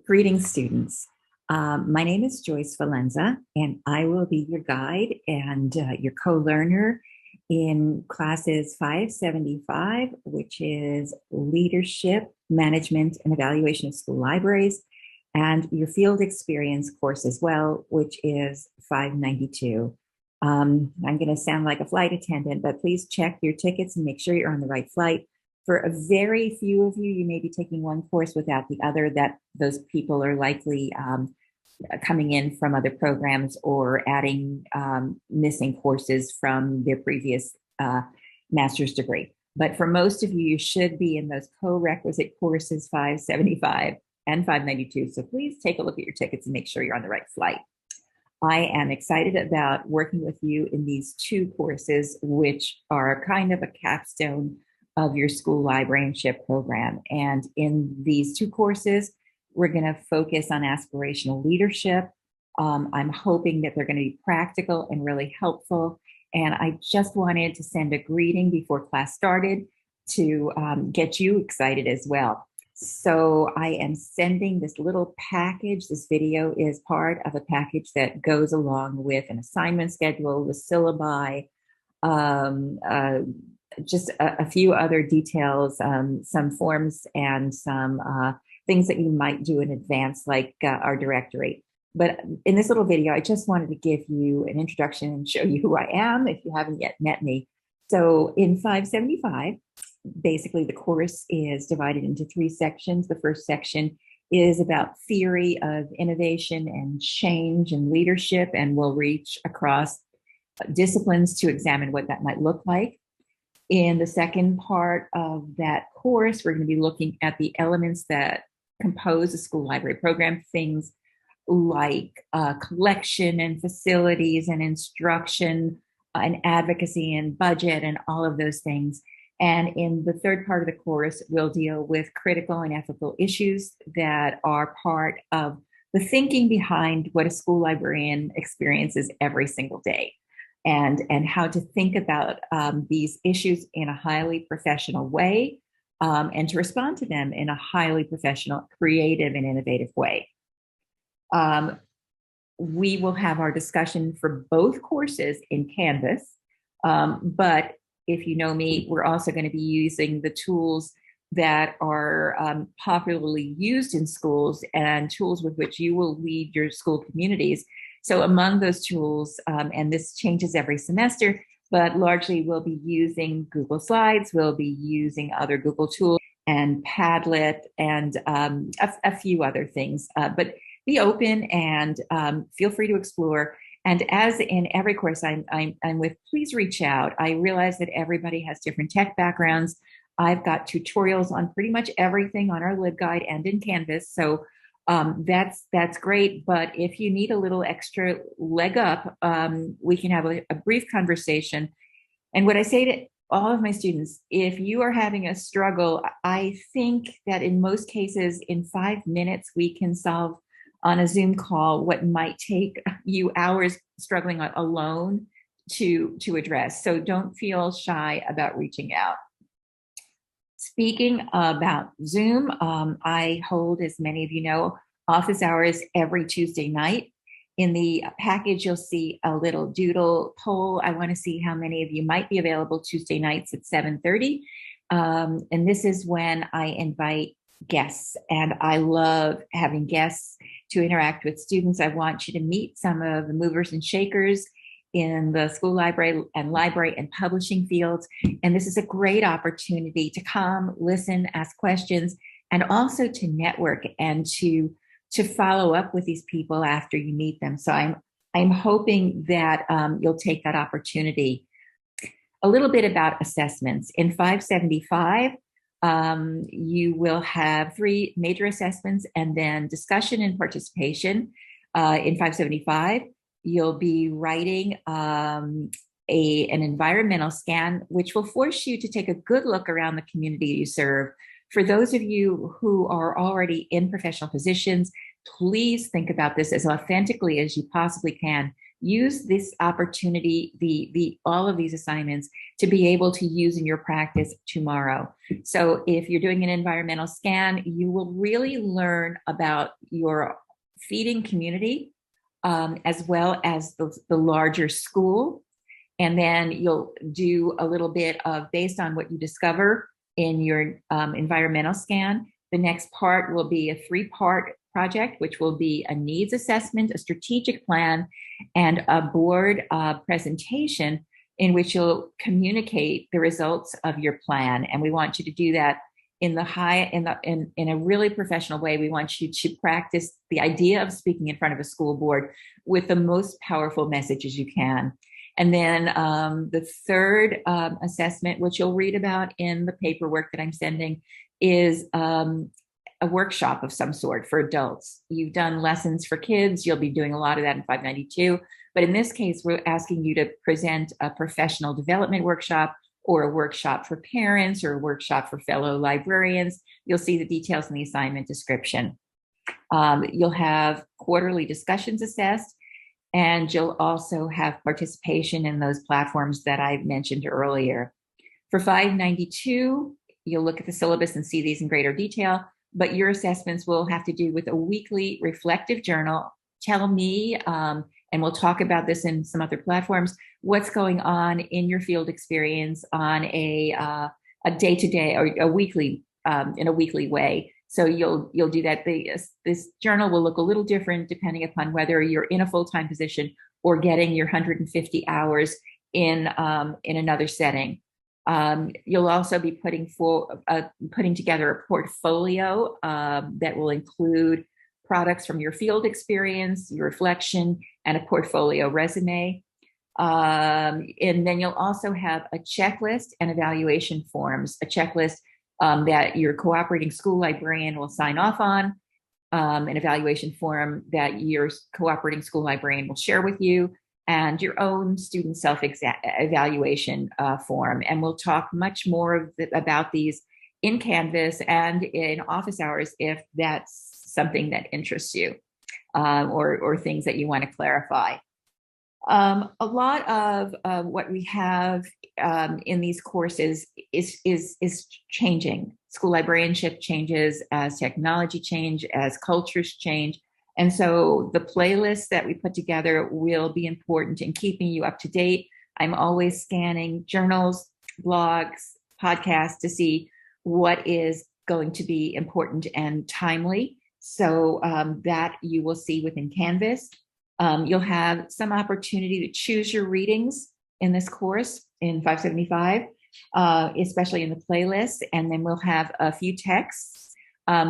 Greetings, students. My name is Joyce Valenza, and I will be your guide and your co-learner in classes 575, which is Leadership, Management, and Evaluation of School Libraries, and your Field Experience course as well, which is 592. I'm going to sound like a flight attendant, but please check your tickets and make sure you're on the right flight. For a very few of you, you may be taking one course without the other. That those people are likely coming in from other programs or adding missing courses from their previous master's degree. But for most of you, you should be in those co-requisite courses 575 and 592. So please take a look at your tickets and make sure you're on the right flight. I am excited about working with you in these two courses, which are kind of a capstone of your school librarianship program. And in these two courses, we're going to focus on aspirational leadership. I'm hoping that they're going to be practical and really helpful. And I just wanted to send a greeting before class started to get you excited as well. So I am sending this little package. This video is part of a package that goes along with an assignment schedule, the syllabi, just a few other details, some forms and some things that you might do in advance, like our directory. But in this little video, I just wanted to give you an introduction and show you who I am if you haven't yet met me. So in 575, basically the course is divided into three sections. The first section is about theory of innovation and change and leadership, and we'll reach across disciplines to examine what that might look like. In the second part of that course, we're going to be looking at the elements that compose a school library program, things like collection and facilities and instruction and advocacy and budget and all of those things. And in the third part of the course, we'll deal with critical and ethical issues that are part of the thinking behind what a school librarian experiences every single day. And how to think about these issues in a highly professional way and to respond to them in a highly professional, creative, and innovative way. We will have our discussion for both courses in Canvas, but if you know me, we're also going to be using the tools that are popularly used in schools and tools with which you will lead your school communities. So among those tools, and this changes every semester, but largely we'll be using Google Slides, we'll be using other Google tools and Padlet and a few other things. But be open and feel free to explore. And as in every course I'm with, please reach out. I realize that everybody has different tech backgrounds. I've got tutorials on pretty much everything on our LibGuide and in Canvas. So that's great. But if you need a little extra leg up, we can have a brief conversation. And what I say to all of my students, if you are having a struggle, I think that in most cases, in 5 minutes, we can solve on a Zoom call what might take you hours struggling alone to address. So don't feel shy about reaching out. Speaking about Zoom, I hold, as many of you know, office hours every Tuesday night. In the package, you'll see a little doodle poll. I want to see how many of you might be available Tuesday nights at 7:30. And this is when I invite guests, and I love having guests to interact with students. I want you to meet some of the movers and shakers in the school library and publishing fields. And this is a great opportunity to come, listen, ask questions, and also to network and to follow up with these people after you meet them. So I'm hoping that you'll take that opportunity. A little bit about assessments. In 575, you will have 3 major assessments and then discussion and participation. In 575, you'll be writing an environmental scan, which will force you to take a good look around the community you serve. For those of you who are already in professional positions, please think about this as authentically as you possibly can. use this opportunity, the all of these assignments, to be able to use in your practice tomorrow. So if you're doing an environmental scan, you will really learn about your feeding community, as well as the larger school. And then you'll do a little bit of, based on what you discover in your environmental scan, the next part will be a 3-part project, which will be a needs assessment, a strategic plan, and a board presentation in which you'll communicate the results of your plan. And we want you to do that in a really professional way. We want you to practice the idea of speaking in front of a school board with the most powerful messages you can. And then the third assessment, which you'll read about in the paperwork that I'm sending, is a workshop of some sort for adults. You've done lessons for kids. You'll be doing a lot of that in 592. But in this case, we're asking you to present a professional development workshop, or a workshop for parents, or a workshop for fellow librarians. You'll see the details in the assignment description. You'll have quarterly discussions assessed, and you'll also have participation in those platforms that I mentioned earlier. For 592, you'll look at the syllabus and see these in greater detail, but your assessments will have to do with a weekly reflective journal. Tell me, and we'll talk about this in some other platforms, what's going on in your field experience on a day-to-day or a weekly, in a weekly way. So you'll do that. This journal will look a little different depending upon whether you're in a full-time position or getting your 150 hours in another setting. You'll also be putting together a portfolio that will include products from your field experience, your reflection, and a portfolio resume. And then you'll also have a checklist and evaluation forms, a checklist that your cooperating school librarian will sign off on, an evaluation form that your cooperating school librarian will share with you, and your own student self-evaluation form. And we'll talk much more about these in Canvas and in office hours if that's something that interests you, or things that you want to clarify. A lot of what we have in these courses is changing. School librarianship changes as technology change, as cultures change. And so the playlists that we put together will be important in keeping you up to date. I'm always scanning journals, blogs, podcasts to see what is going to be important and timely. So that you will see within Canvas. You'll have some opportunity to choose your readings in this course in 575, especially in the playlist. And then we'll have a few texts,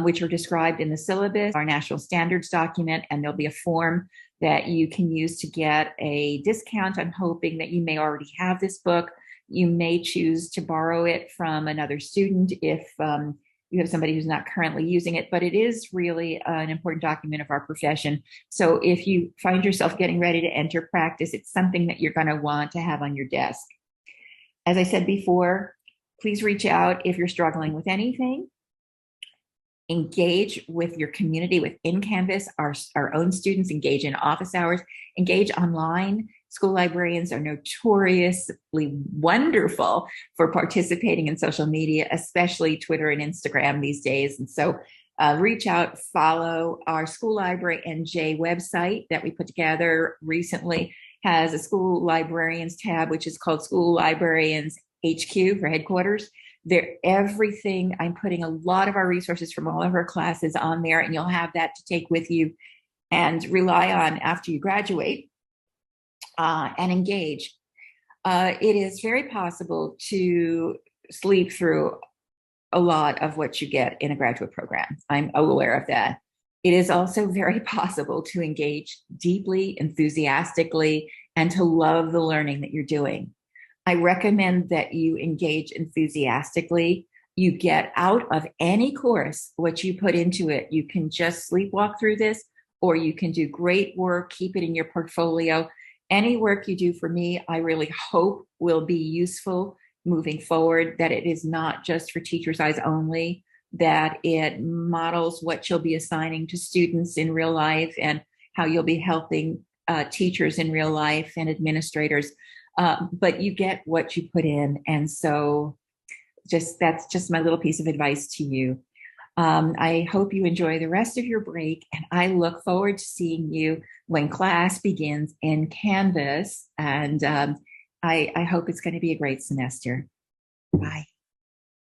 which are described in the syllabus, our national standards document, and there'll be a form that you can use to get a discount. I'm hoping that you may already have this book. You may choose to borrow it from another student if you have somebody who's not currently using it, but it is really an important document of our profession. So if you find yourself getting ready to enter practice, it's something that you're going to want to have on your desk. As I said before, please reach out if you're struggling with anything. Engage with your community within Canvas, our own students, engage in office hours, engage online. School librarians are notoriously wonderful for participating in social media, especially Twitter and Instagram these days. And so reach out, follow our School Library NJ website that we put together recently, has a School Librarians tab, which is called School Librarians HQ for headquarters. Everything, I'm putting a lot of our resources from all of our classes on there, and you'll have that to take with you and rely on after you graduate. And engage. It is very possible to sleep through a lot of what you get in a graduate program. I'm aware of that. It is also very possible to engage deeply, enthusiastically, and to love the learning that you're doing. I recommend that you engage enthusiastically. You get out of any course what you put into it. You can just sleepwalk through this, or you can do great work, keep it in your portfolio. Any work you do for me, I really hope will be useful moving forward, that it is not just for teacher's eyes only, that it models what you'll be assigning to students in real life and how you'll be helping teachers in real life and administrators, but you get what you put in. And so that's just my little piece of advice to you. I hope you enjoy the rest of your break, and I look forward to seeing you when class begins in Canvas. And I hope it's going to be a great semester. Bye.